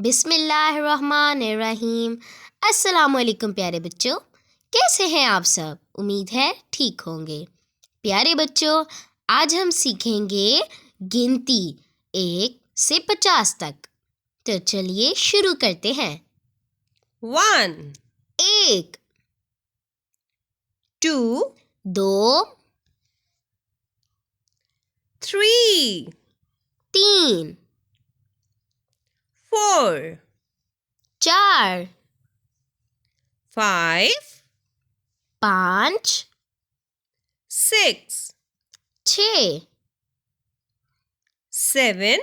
बिस्मिल्लाहिर्रहमानिर्रहीम। अस्सलामुअलैकुम प्यारे बच्चों, कैसे हैं आप सब? उम्मीद है ठीक होंगे। प्यारे बच्चों, आज हम सीखेंगे गिनती 1 से 50 तक। तो चलिए शुरू करते हैं। 1 1 2 2 3 3 4 4 5 5 6 6 7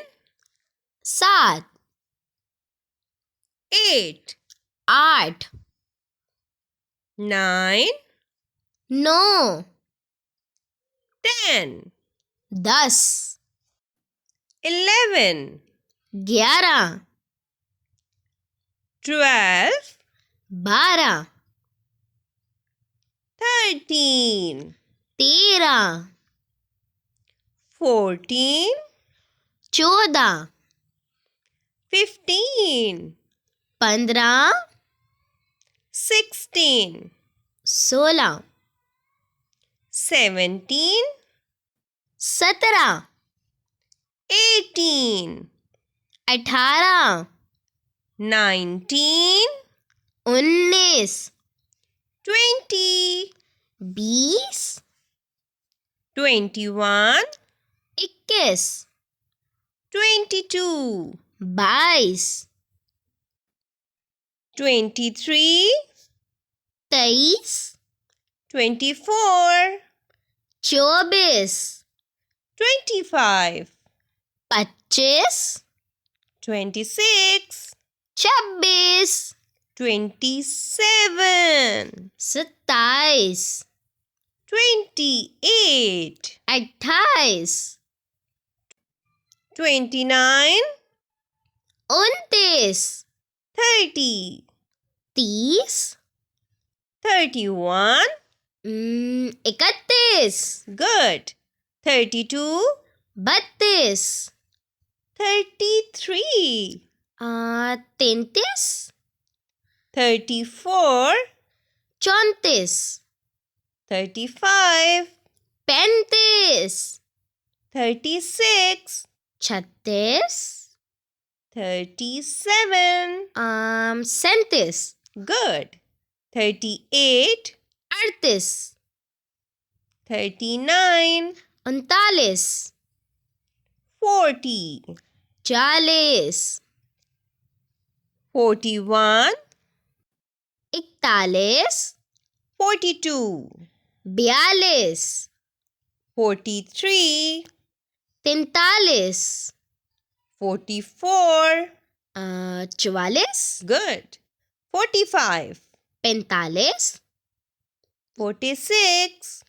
7 8 8 9 9 10 10 11 11 12 12 13 13 14 14 15 15 16 16 17 17 18 18 19 19 20 20 21 21 22 22 23 23 24 24 25 25 26 26 27 27 28 28 29 29 30 30 31 31 good 32 32 33 33 34 34 35 35 36 36 37 37 good 38 38 39 39 40 40 41 41 42 42 43 43 44 44 good 45 45 46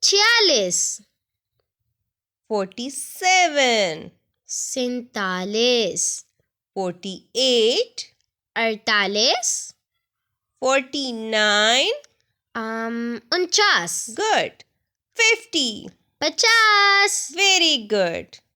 46 47 47 48 48 49 49 good 50 50 very good